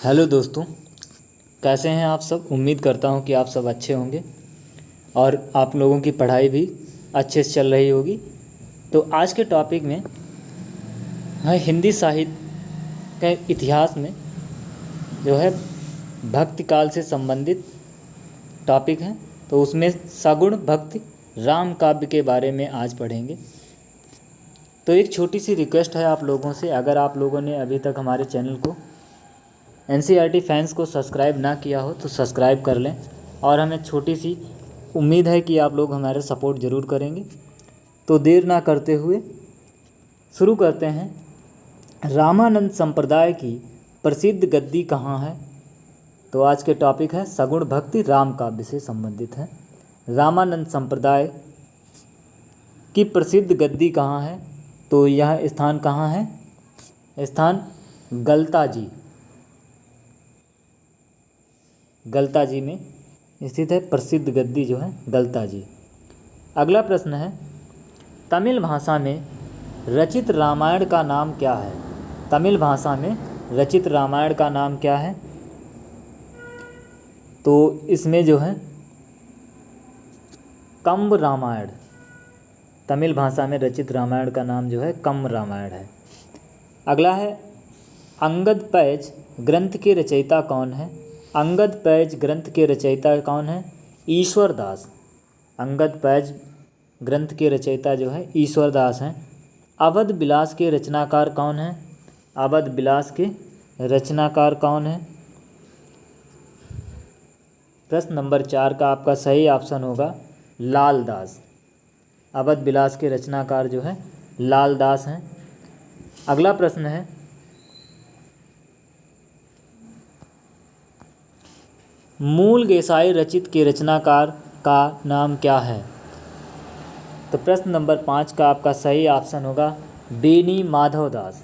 Hello दोस्तों, कैसे हैं आप सब। उम्मीद करता हूं कि आप सब अच्छे होंगे और आप लोगों की पढ़ाई भी अच्छे से चल रही होगी। तो आज के टॉपिक में है हिंदी साहित्य के इतिहास में जो है भक्ति काल से संबंधित टॉपिक है। तो उसमें सगुण भक्ति राम काव्य के बारे में आज पढ़ेंगे। तो एक छोटी सी रिक्वेस्ट है आप लोगों से, अगर आप लोगों ने अभी तक हमारे चैनल को NCERT फैंस को सब्सक्राइब ना किया हो तो सब्सक्राइब कर लें और हमें छोटी सी उम्मीद है कि आप लोग हमारा सपोर्ट ज़रूर करेंगे। तो देर ना करते हुए शुरू करते हैं। रामानंद संप्रदाय की प्रसिद्ध गद्दी कहाँ है। तो आज के टॉपिक है सगुण भक्ति राम काव्य से संबंधित है। रामानंद संप्रदाय की प्रसिद्ध गद्दी कहाँ है। तो यह स्थान कहाँ है। स्थान गलता जी में स्थित है। प्रसिद्ध गद्दी जो है गलता जी। अगला प्रश्न है, तमिल भाषा में रचित रामायण का नाम क्या है। तमिल भाषा में रचित रामायण का नाम क्या है। तो इसमें जो है कंब रामायण, तमिल भाषा में रचित रामायण का नाम जो है कंब रामायण है। अगला है, अंगद पैज ग्रंथ के रचयिता कौन है। अंगद पैज ग्रंथ के रचयिता कौन है। ईश्वर दास। अंगद पैज ग्रंथ के रचयिता जो है ईश्वर दास हैं। अवध बिलास के रचनाकार कौन है। अवध बिलास के रचनाकार कौन है। प्रश्न नंबर 4 का आपका सही ऑप्शन होगा लाल दास। अवध बिलास के रचनाकार जो है लाल दास हैं। अगला प्रश्न है, मूल गेसाई रचित के रचनाकार का नाम क्या है। तो प्रश्न नंबर 5 का आपका सही ऑप्शन होगा बेनी माधव दास।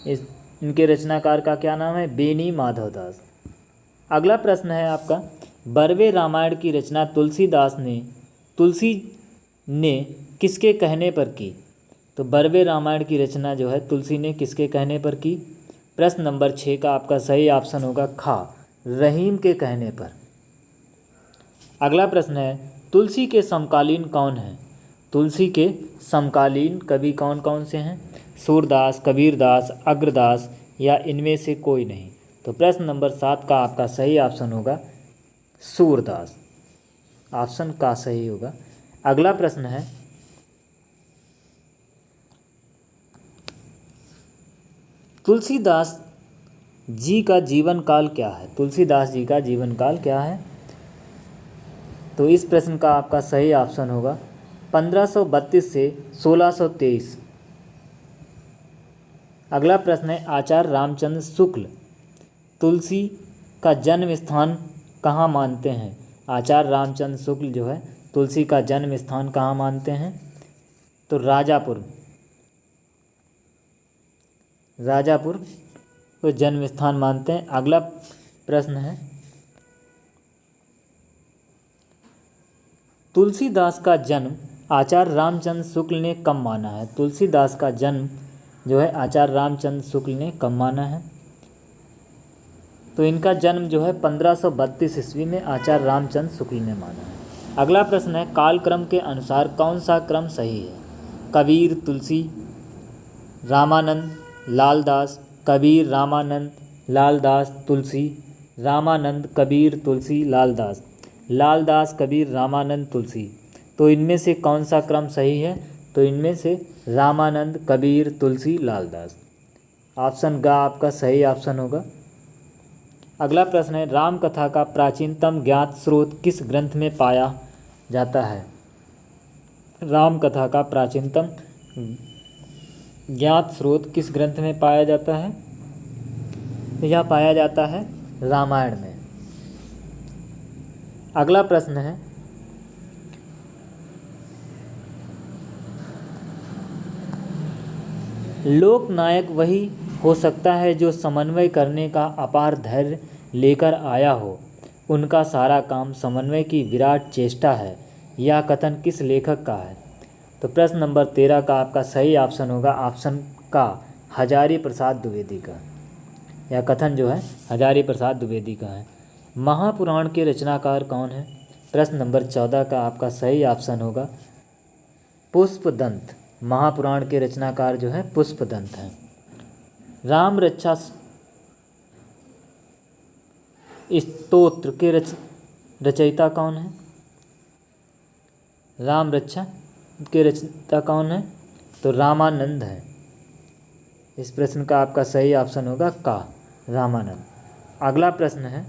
इनके रचनाकार का क्या नाम है, बेनी माधव दास। अगला प्रश्न है आपका, बरवे रामायण की रचना तुलसी ने किसके कहने पर की। तो बरवे रामायण की रचना जो है तुलसी ने किसके कहने पर की। प्रश्न नंबर 6 का आपका सही ऑप्शन होगा खा, रहीम के कहने पर। अगला प्रश्न है, तुलसी के समकालीन कौन हैं। तुलसी के समकालीन कवि कौन कौन से हैं। सूरदास, कबीरदास, अग्रदास या इनमें से कोई नहीं। तो प्रश्न नंबर 7 का आपका सही ऑप्शन होगा सूरदास। ऑप्शन का सही होगा। अगला प्रश्न है, तुलसीदास जी का जीवन काल क्या है। तुलसीदास जी का जीवन काल क्या है। तो इस प्रश्न का आपका सही ऑप्शन होगा 1532 से 1623। अगला प्रश्न है, आचार्य रामचंद्र शुक्ल तुलसी का जन्म स्थान कहाँ मानते हैं। आचार्य रामचंद्र शुक्ल जो है तुलसी का जन्म स्थान कहाँ मानते हैं। तो राजापुर को जन्म स्थान मानते हैं। अगला प्रश्न है, तुलसीदास का जन्म आचार्य रामचंद्र शुक्ल ने कब माना है। तुलसीदास का जन्म जो है आचार्य रामचंद्र शुक्ल ने कब माना है। तो इनका जन्म जो है 1532 ईस्वी में आचार्य रामचंद्र शुक्ल ने माना है। अगला प्रश्न है, कालक्रम के अनुसार कौन सा क्रम सही है। कबीर, तुलसी, रामानंद, लालदास। कबीर, रामानंद, लालदास, तुलसी। रामानंद, कबीर, तुलसी, लालदास। लालदास, कबीर, रामानंद, तुलसी। तो इनमें से कौन सा क्रम सही है। तो इनमें से रामानंद, कबीर, तुलसी, लालदास। ऑप्शन ग आपका सही ऑप्शन होगा। अगला प्रश्न है, राम कथा का प्राचीनतम ज्ञात स्रोत किस ग्रंथ में पाया जाता है। राम कथा का प्राचीनतम ज्ञात स्रोत किस ग्रंथ में पाया जाता है। यह पाया जाता है रामायण में। अगला प्रश्न है, लोकनायक वही हो सकता है जो समन्वय करने का अपार धैर्य लेकर आया हो। उनका सारा काम समन्वय की विराट चेष्टा है। यह कथन किस लेखक का है। तो प्रश्न नंबर 13 का आपका सही ऑप्शन होगा ऑप्शन का हजारी प्रसाद द्विवेदी का। यह कथन जो है हजारी प्रसाद द्विवेदी का है। महापुराण के रचनाकार कौन है? प्रश्न नंबर 14 का आपका सही ऑप्शन होगा पुष्पदंत। महापुराण के रचनाकार जो है पुष्पदंत हैं। राम रक्षा स्तोत्र के रचयिता कौन है? राम रक्षा के रचयिता कौन है? तो रामानंद है। इस प्रश्न का आपका सही ऑप्शन होगा का, रामानंद। अगला प्रश्न है,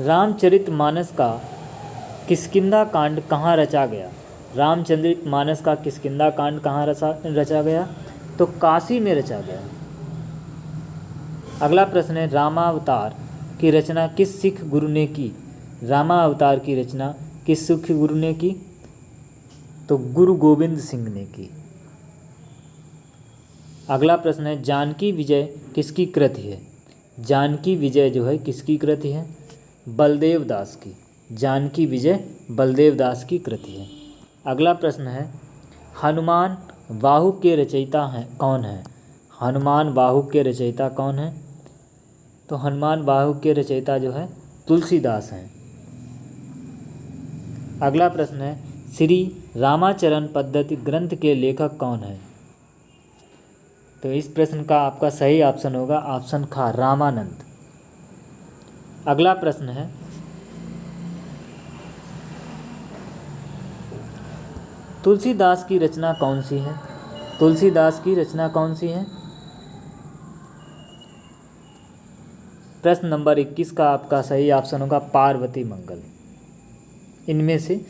रामचरितमानस का किष्किंधा कांड कहाँ रचा गया? रामचरितमानस का किष्किंधा कांड कहाँ रचा गया? तो काशी में रचा गया। अगला प्रश्न है, रामावतार की रचना किस सिख गुरु ने की? रामावतार की रचना किस सिख गुरु ने की? तो गुरु गोविंद सिंह ने की। अगला प्रश्न है, जानकी विजय किसकी कृति है? जानकी विजय जो है किसकी कृति है? बलदेव दास की। जानकी विजय बलदेव दास की कृति है। अगला प्रश्न है, हनुमान बाहु के रचयिता हैं कौन है? हनुमान बाहु के रचयिता कौन है? तो हनुमान बाहु के रचयिता जो है तुलसीदास हैं। अगला प्रश्न है, श्री रामाचरण पद्धति ग्रंथ के लेखक कौन है? तो इस प्रश्न का आपका सही ऑप्शन होगा ऑप्शन खा, रामानंद। अगला प्रश्न है, तुलसीदास की रचना कौन सी है? तुलसीदास की रचना कौन सी है? प्रश्न नंबर 21 का आपका सही ऑप्शन होगा पार्वती मंगल। इनमें से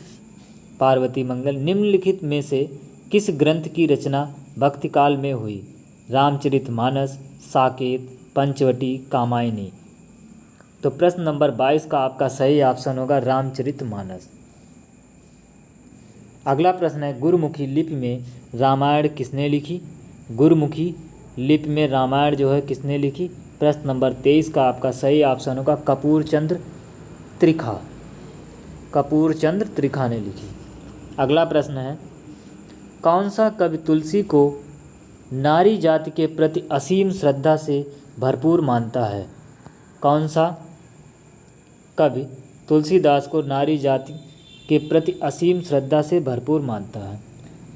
पार्वती मंगल। निम्नलिखित में से किस ग्रंथ की रचना भक्ति काल में हुई? रामचरितमानस, साकेत, पंचवटी, कामायनी। तो प्रश्न नंबर 22 का आपका सही ऑप्शन होगा रामचरितमानस। अगला प्रश्न है, गुरुमुखी लिपि में रामायण किसने लिखी? गुरुमुखी लिपि में रामायण जो है किसने लिखी? प्रश्न नंबर 23 का आपका सही ऑप्शन होगा कपूर चंद्र त्रिखा। कपूर चंद्र त्रिखा ने लिखी। अगला प्रश्न है, कौन सा कवि तुलसी को नारी जाति के प्रति असीम श्रद्धा से भरपूर मानता है? कौन सा कवि तुलसीदास को नारी जाति के प्रति असीम श्रद्धा से भरपूर मानता है?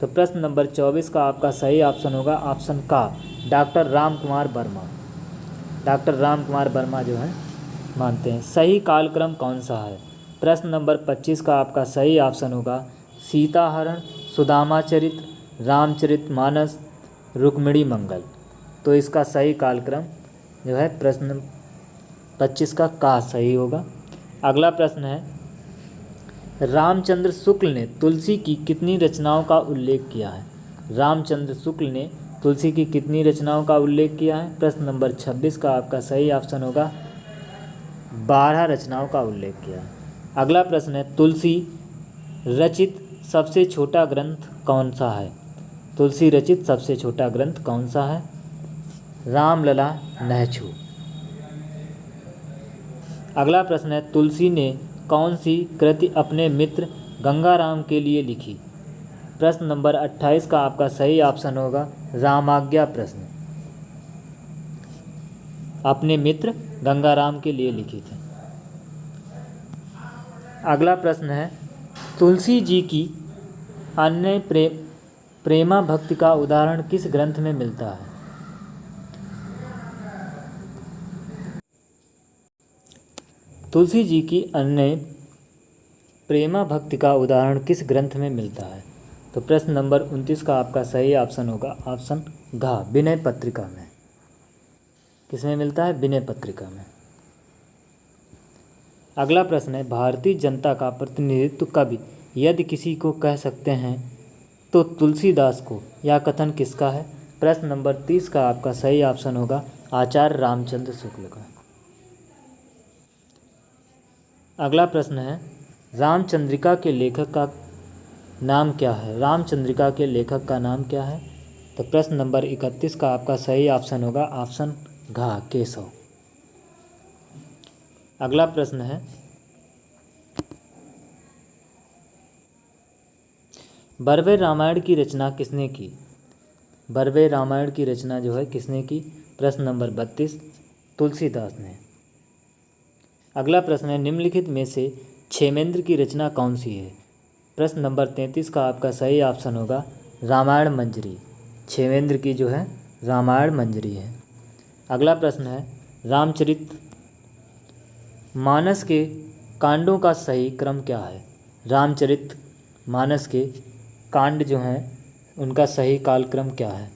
तो प्रश्न नंबर 24 का आपका सही ऑप्शन होगा ऑप्शन का, डॉक्टर राम कुमार वर्मा। डॉक्टर राम कुमार वर्मा जो है मानते हैं। सही कालक्रम कौन सा है? प्रश्न नंबर 25 का आपका सही ऑप्शन होगा सीताहरण, सुदामा चरित्र, रामचरितमानस, रुक्मिणी मंगल। तो इसका सही कालक्रम जो है प्रश्न 25 का सही होगा। अगला प्रश्न है, रामचंद्र शुक्ल ने तुलसी की कितनी रचनाओं का उल्लेख किया है? रामचंद्र शुक्ल ने तुलसी की कितनी रचनाओं का उल्लेख किया है? प्रश्न नंबर 26 का आपका सही ऑप्शन होगा 12 रचनाओं का उल्लेख किया है। अगला प्रश्न है, तुलसी रचित सबसे छोटा ग्रंथ कौन सा है? तुलसी रचित सबसे छोटा ग्रंथ कौन सा है? रामलला नहछू। अगला प्रश्न है, तुलसी ने कौन सी कृति अपने मित्र गंगाराम के लिए लिखी? प्रश्न नंबर 28 का आपका सही ऑप्शन होगा रामाज्ञा प्रश्न। अपने मित्र गंगाराम के लिए लिखी थी। अगला प्रश्न है, तुलसी जी की अन्य प्रेमा भक्ति का उदाहरण किस ग्रंथ में मिलता है? तुलसी जी की अन्य प्रेमा भक्ति का उदाहरण किस ग्रंथ में मिलता है? तो प्रश्न नंबर 29 का आपका सही ऑप्शन होगा ऑप्शन घ, विनय पत्रिका में। किसमें मिलता है? विनय पत्रिका में। अगला प्रश्न है, भारतीय जनता का प्रतिनिधित्व कवि यदि किसी को कह सकते हैं तो तुलसीदास को। यह कथन किसका है? प्रश्न नंबर 30 का आपका सही ऑप्शन होगा आचार्य रामचंद्र शुक्ल का। अगला प्रश्न है, रामचंद्रिका के लेखक का नाम क्या है? रामचंद्रिका के लेखक का नाम क्या है? तो प्रश्न नंबर 31 का आपका सही ऑप्शन होगा ऑप्शन घ, केशव। अगला प्रश्न है, बर्बर रामायण की रचना किसने की? बरवे रामायण की रचना जो है किसने की? प्रश्न नंबर 32 तुलसीदास ने। अगला प्रश्न है निम्नलिखित में से क्षेमेंद्र की रचना कौन सी है? प्रश्न नंबर 33 का आपका सही ऑप्शन होगा रामायण मंजरी। क्षेमेंद्र की जो है रामायण मंजरी है। अगला प्रश्न है रामचरित मानस के कांडों का सही क्रम क्या है? रामचरित मानस के कांड जो हैं उनका सही कालक्रम क्या है?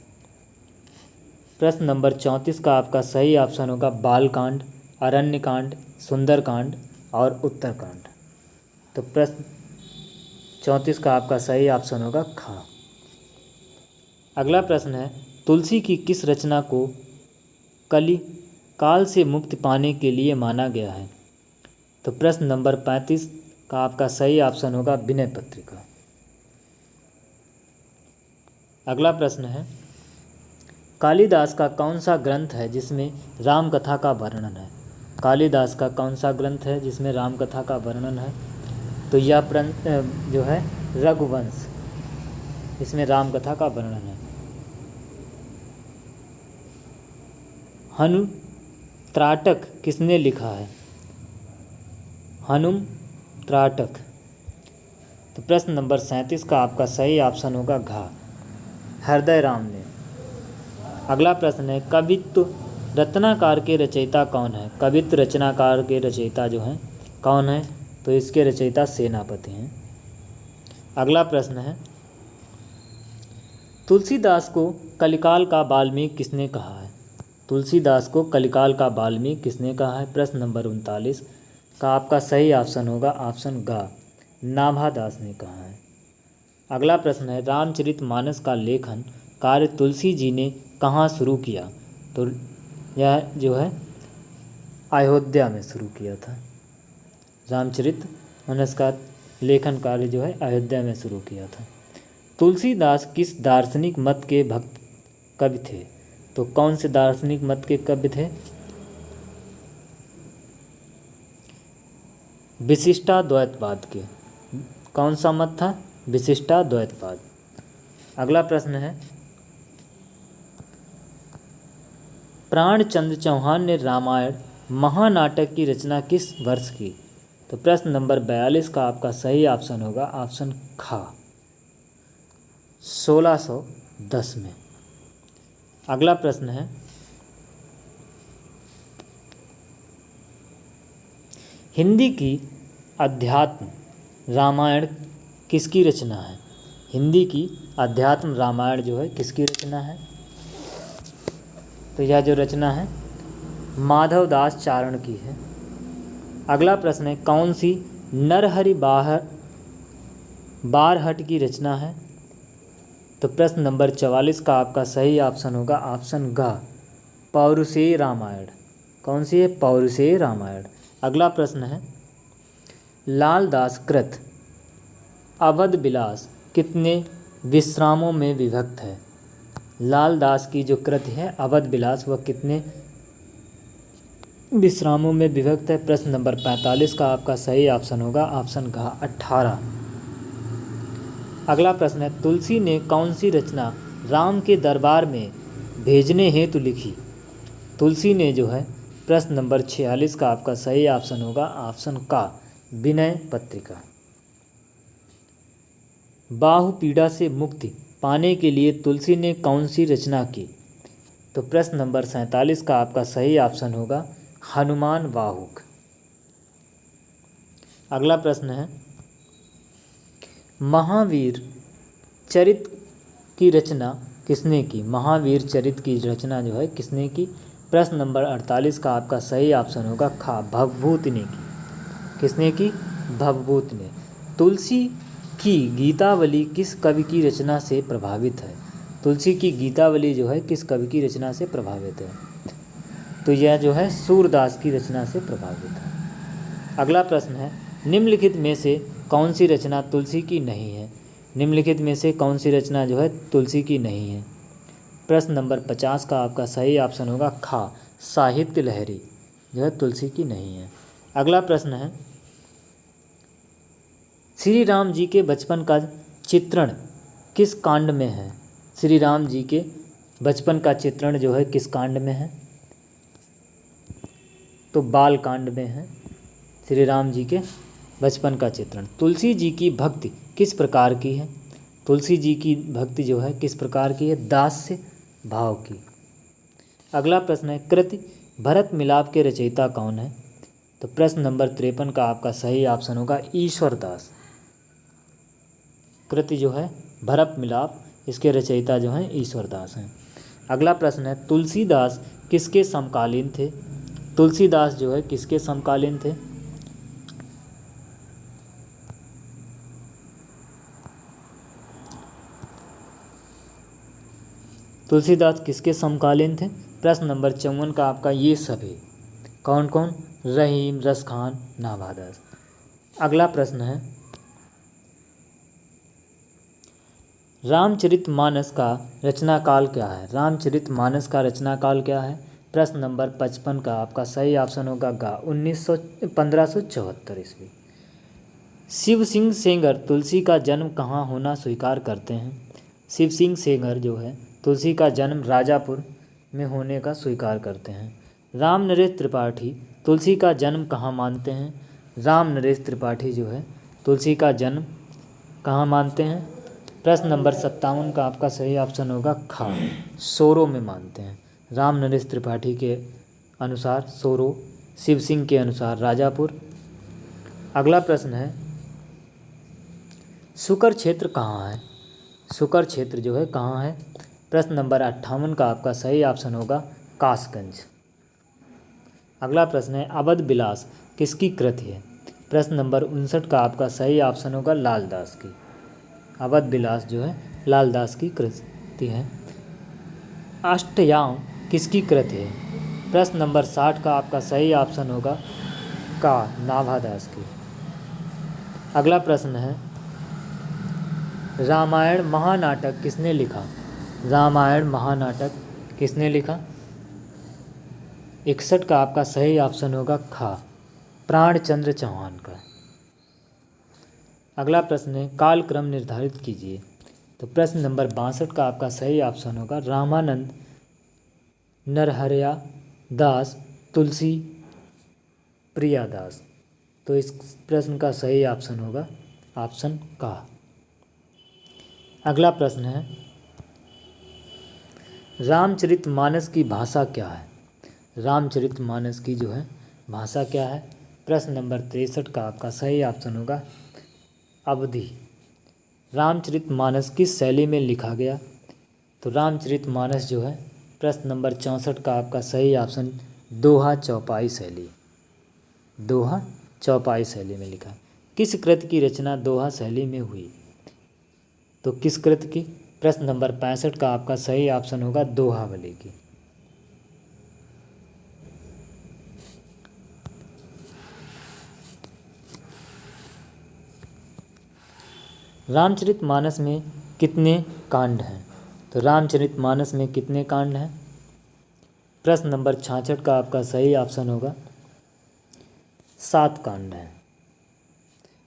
प्रश्न नंबर 34 का आपका सही ऑप्शन होगा बालकांड, अरण्यकांड, सुंदरकांड और उत्तरकांड। तो प्रश्न 34 का आपका सही ऑप्शन होगा खा। अगला प्रश्न है तुलसी की किस रचना को कली काल से मुक्ति पाने के लिए माना गया है? तो प्रश्न नंबर 35 का आपका सही ऑप्शन होगा विनय पत्रिका। अगला प्रश्न है कालिदास का कौन सा ग्रंथ है जिसमें राम कथा का वर्णन है? कालिदास का कौन सा ग्रंथ है जिसमें राम कथा का वर्णन है? तो यह जो है रघुवंश, इसमें राम कथा का वर्णन है। हनु त्राटक किसने लिखा है? हनुम त्राटक। तो प्रश्न नंबर 37 का आपका सही ऑप्शन होगा घा, हृदय राम ने। अगला प्रश्न है कवित्व रत्नाकर के रचयिता कौन है? कवित्व रचनाकार के रचयिता जो हैं कौन है? तो इसके रचयिता सेनापति हैं। अगला प्रश्न है तुलसीदास को कलिकाल का वाल्मीकि किसने कहा है? तुलसीदास को कलिकाल का वाल्मीकि किसने कहा है? प्रश्न नंबर 39 का आपका सही ऑप्शन होगा ऑप्शन गा, नाभादास ने कहा है। अगला प्रश्न है रामचरितमानस का लेखन कार्य तुलसी जी ने कहाँ शुरू किया? तो यह जो है अयोध्या में शुरू किया था। रामचरितमानस का लेखन कार्य जो है अयोध्या में शुरू किया था। तुलसीदास किस दार्शनिक मत के भक्त कवि थे? तो कौन से दार्शनिक मत के कवि थे? विशिष्टाद्वैतवाद के। कौन सा मत था? विशिष्टाद्वैतवाद। अगला प्रश्न है प्राणचंद्र चौहान ने रामायण महानाटक की रचना किस वर्ष की? तो प्रश्न नंबर 42 का आपका सही ऑप्शन होगा ऑप्शन खा, 1610 में। अगला प्रश्न है हिंदी की अध्यात्म रामायण किसकी रचना है? हिंदी की अध्यात्म रामायण जो है किसकी रचना है? तो यह जो रचना है माधवदास चारण की है। अगला प्रश्न है कौन सी नरहरि बारहट की रचना है? तो प्रश्न नंबर 44 का आपका सही ऑप्शन होगा ऑप्शन ग, पौरुषेय रामायण। कौन सी है? पौरुषेय रामायण। अगला प्रश्न है लालदास कृत अवध विलास कितने विश्रामों में विभक्त है? लालदास की जो कृति है अवध विलास वह कितने विश्रामों में विभक्त है? प्रश्न नंबर 45 का आपका सही ऑप्शन होगा ऑप्शन घ, 18। अगला प्रश्न है तुलसी ने कौन सी रचना राम के दरबार में भेजने हेतु लिखी? तुलसी ने जो है प्रश्न नंबर 46 का आपका सही ऑप्शन होगा ऑप्शन का, विनय पत्रिका। बाहु पीड़ा से मुक्ति पाने के लिए तुलसी ने कौन सी रचना की? तो प्रश्न नंबर 47 का आपका सही ऑप्शन होगा हनुमान वाहुक। अगला प्रश्न है महावीर चरित की रचना किसने की? महावीर चरित की रचना जो है किसने की? प्रश्न नंबर 48 का आपका सही ऑप्शन होगा खा, भवभूति ने की। किसने की? भवभूति ने। तुलसी की गीतावली किस कवि की रचना से प्रभावित है? तुलसी की गीतावली जो है किस कवि की रचना से प्रभावित है? तो यह जो है सूरदास की रचना से प्रभावित है। अगला प्रश्न है निम्नलिखित में से कौन सी रचना तुलसी की नहीं है? निम्नलिखित में से कौन सी रचना जो है तुलसी की नहीं है? प्रश्न नंबर 50 का आपका सही ऑप्शन होगा खा, साहित्य लहरी जो है तुलसी की नहीं है। अगला प्रश्न है श्री राम जी के बचपन का चित्रण किस कांड में है? श्री राम जी के बचपन का चित्रण जो है किस कांड में है? तो बाल कांड में है श्री राम जी के बचपन का चित्रण। तुलसी जी की भक्ति किस प्रकार की है? तुलसी जी की भक्ति जो है किस प्रकार की है? दास्य भाव की। अगला प्रश्न है, कृति भरत मिलाप के रचयिता कौन है? तो प्रश्न नंबर 53 का आपका सही ऑप्शन होगा ईश्वर दास। कृति जो है भरत मिलाप, इसके रचयिता जो हैं ईश्वर दास हैं। अगला प्रश्न है, तुलसीदास किसके समकालीन थे? तुलसीदास जो है किसके समकालीन थे? तुलसीदास किसके समकालीन थे? प्रश्न नंबर 54 का आपका ये सभी कौन कौन? रहीम, रसखान, नाभादास। अगला प्रश्न है, रामचरितमानस का रचनाकाल क्या है? रामचरितमानस का रचनाकाल क्या है? प्रश्न नंबर 55 का आपका सही ऑप्शन होगा गा 1574 ईस्वी। शिव सिंह सेंगर तुलसी का जन्म कहाँ होना स्वीकार करते हैं? शिव सिंह सेंगर जो है तुलसी का जन्म राजापुर में होने का स्वीकार करते हैं। राम नरेश त्रिपाठी तुलसी का जन्म कहाँ मानते हैं? राम नरेश त्रिपाठी जो है तुलसी का जन्म कहाँ मानते हैं? प्रश्न नंबर 57 का आपका सही ऑप्शन होगा खा, सोरो में मानते हैं। राम नरेश त्रिपाठी के अनुसार सोरो, शिव सिंह के अनुसार राजापुर। अगला प्रश्न है, शुकर क्षेत्र कहाँ है? शुकर क्षेत्र जो है कहाँ है? प्रश्न नंबर 58 का आपका सही ऑप्शन होगा कासगंज। अगला प्रश्न है, अवध विलास किसकी कृति है? प्रश्न नंबर 59 का आपका सही ऑप्शन होगा लालदास की। अवध विलास जो है लालदास की कृति है। अष्टयाम किसकी कृति है? प्रश्न नंबर 60 का आपका सही ऑप्शन होगा का, नाभादास की। अगला प्रश्न है, रामायण महानाटक किसने लिखा? रामायण महानाटक किसने लिखा? 61 का आपका सही ऑप्शन होगा खा, प्राणचंद्र चौहान का। अगला प्रश्न है, कालक्रम निर्धारित कीजिए। तो प्रश्न नंबर 62 का आपका सही ऑप्शन होगा रामानंद, नरहरिया दास, तुलसी प्रियादास। तो इस प्रश्न का सही ऑप्शन होगा ऑप्शन का। अगला प्रश्न है, रामचरितमानस की भाषा क्या है? रामचरितमानस की जो है भाषा क्या है? प्रश्न नंबर 63 का आपका सही ऑप्शन होगा अवधी। रामचरितमानस किस शैली में लिखा गया? तो रामचरितमानस जो है प्रश्न नंबर 64 का आपका सही ऑप्शन दोहा चौपाई शैली, दोहा चौपाई शैली में लिखा। किस कृति की रचना दोहा शैली में हुई? तो किस कृति की? प्रश्न नंबर 65 का आपका सही ऑप्शन होगा दोहावली की। रामचरितमानस में कितने कांड हैं? तो रामचरितमानस में कितने कांड हैं? प्रश्न नंबर 66 का आपका सही ऑप्शन होगा 7 कांड हैं।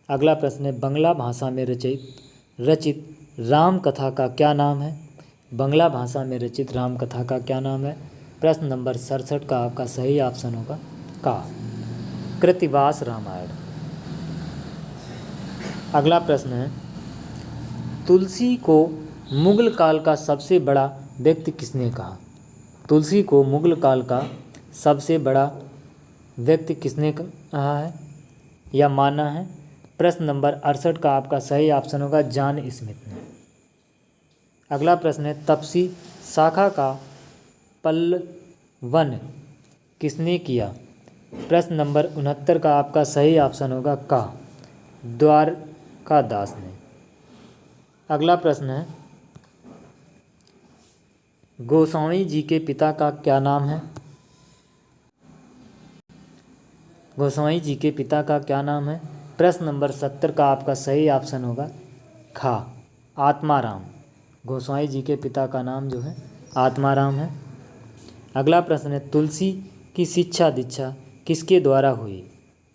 अगला प्रश्न है, बंगला भाषा में रचित राम कथा का क्या नाम है? बंगला भाषा में रचित राम कथा का क्या नाम है? प्रश्न नंबर 67 का आपका सही ऑप्शन होगा का, कृतिवास रामायण। अगला प्रश्न है, तुलसी को मुगल काल का सबसे बड़ा व्यक्ति किसने कहा? तुलसी को मुगल काल का सबसे बड़ा व्यक्ति किसने कहा है या माना है? प्रश्न नंबर 68 का आपका सही ऑप्शन होगा जॉन स्मिथ ने। अगला प्रश्न है, तपसी शाखा का पल्लवन किसने किया? प्रश्न नंबर 69 का आपका सही ऑप्शन होगा का, द्वारकादास ने। अगला प्रश्न है, गोस्वामी जी के पिता का क्या नाम है? गोस्वामी जी के पिता का क्या नाम है? प्रश्न नंबर 70 का आपका सही ऑप्शन होगा खा, आत्माराम। गोस्वामी जी के पिता का नाम जो है आत्माराम है। अगला प्रश्न है, तुलसी की शिक्षा दीक्षा किसके द्वारा हुई?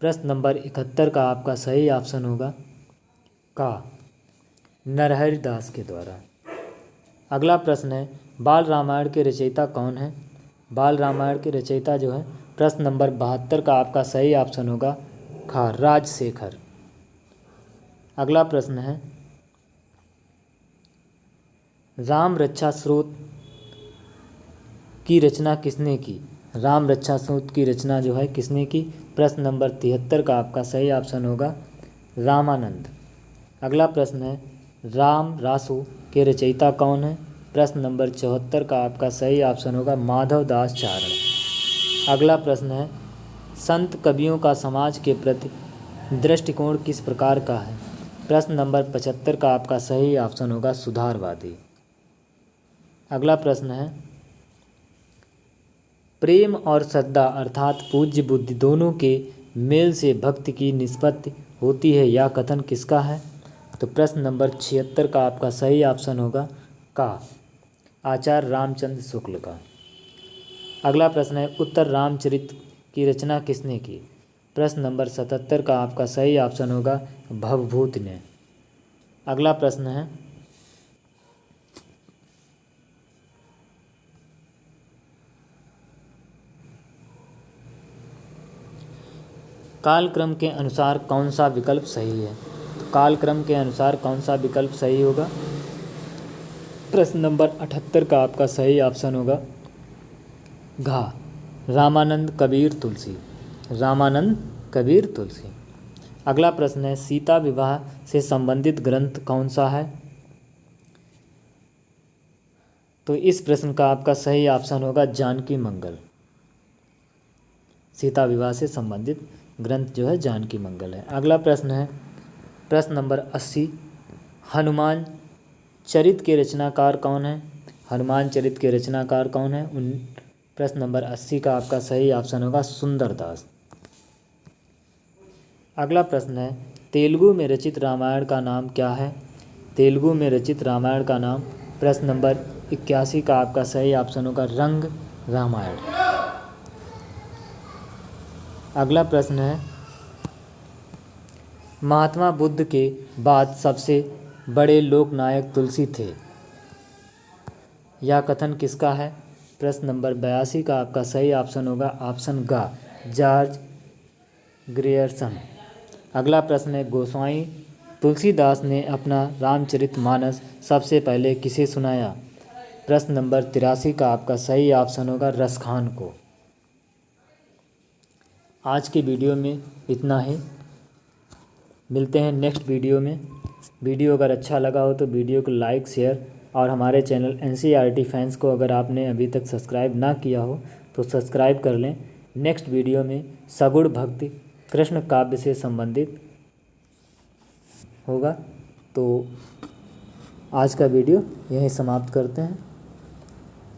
प्रश्न नंबर 71 का आपका सही ऑप्शन होगा का, नरहरि दास के द्वारा। अगला प्रश्न है, बाल रामायण के रचयिता कौन है? बाल रामायण के रचयिता जो है, प्रश्न नंबर 72 का आपका सही ऑप्शन होगा खा, राजशेखर। अगला प्रश्न है, राम रक्षा स्रोत की रचना किसने की? राम रक्षा स्रोत की रचना जो है किसने की? प्रश्न नंबर 73 का आपका सही ऑप्शन होगा रामानंद। अगला प्रश्न है, राम रासो के रचयिता कौन है? प्रश्न नंबर 74 का आपका सही ऑप्शन होगा माधव दास चारण। अगला प्रश्न है, संत कवियों का समाज के प्रति दृष्टिकोण किस प्रकार का है? प्रश्न नंबर 75 का आपका सही ऑप्शन होगा सुधारवादी। अगला प्रश्न है, प्रेम और श्रद्धा अर्थात पूज्य बुद्धि दोनों के मेल से भक्ति की निष्पत्ति होती है, यह कथन किसका है? तो प्रश्न नंबर 76 का आपका सही ऑप्शन होगा का, आचार्य रामचंद्र शुक्ल का। अगला प्रश्न है, उत्तर रामचरित की रचना किसने की? प्रश्न नंबर 77 का आपका सही ऑप्शन होगा भवभूति ने। अगला प्रश्न है, कालक्रम के अनुसार कौन सा विकल्प सही है? तो कालक्रम के अनुसार कौन सा विकल्प सही होगा? प्रश्न नंबर 78 का आपका सही ऑप्शन होगा घा, रामानंद कबीर तुलसी। रामानंद कबीर तुलसी। अगला प्रश्न है, सीता विवाह से संबंधित ग्रंथ कौन सा है? तो इस प्रश्न का आपका सही ऑप्शन होगा जानकी मंगल। सीता विवाह से संबंधित ग्रंथ जो है जानकी मंगल है। अगला प्रश्न है, प्रश्न नंबर 80, हनुमान चरित के रचनाकार कौन है? हनुमान चरित के रचनाकार कौन है? प्रश्न नंबर 80 का आपका सही ऑप्शन होगा सुंदरदास। अगला प्रश्न है, तेलुगु में रचित रामायण का नाम क्या है? तेलुगु में रचित रामायण का नाम, प्रश्न नंबर 81 का आपका सही ऑप्शन होगा रंग रामायण। अगला प्रश्न है, महात्मा बुद्ध के बाद सबसे बड़े लोकनायक तुलसी थे, यह कथन किसका है? प्रश्न नंबर 82 का आपका सही ऑप्शन होगा ऑप्शन गा, जॉर्ज ग्रियर्सन। अगला प्रश्न है, गोस्वामी तुलसीदास ने अपना रामचरितमानस सबसे पहले किसे सुनाया? प्रश्न नंबर 83 का आपका सही ऑप्शन होगा रसखान को। आज की वीडियो में इतना ही, मिलते हैं नेक्स्ट वीडियो में। वीडियो अगर अच्छा लगा हो तो वीडियो को लाइक शेयर, और हमारे चैनल NCERT फैंस को अगर आपने अभी तक सब्सक्राइब ना किया हो तो सब्सक्राइब कर लें। नेक्स्ट वीडियो में सगुण भक्ति कृष्ण काव्य से संबंधित होगा। तो आज का वीडियो यहीं समाप्त करते हैं।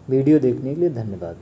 वीडियो देखने के लिए धन्यवाद।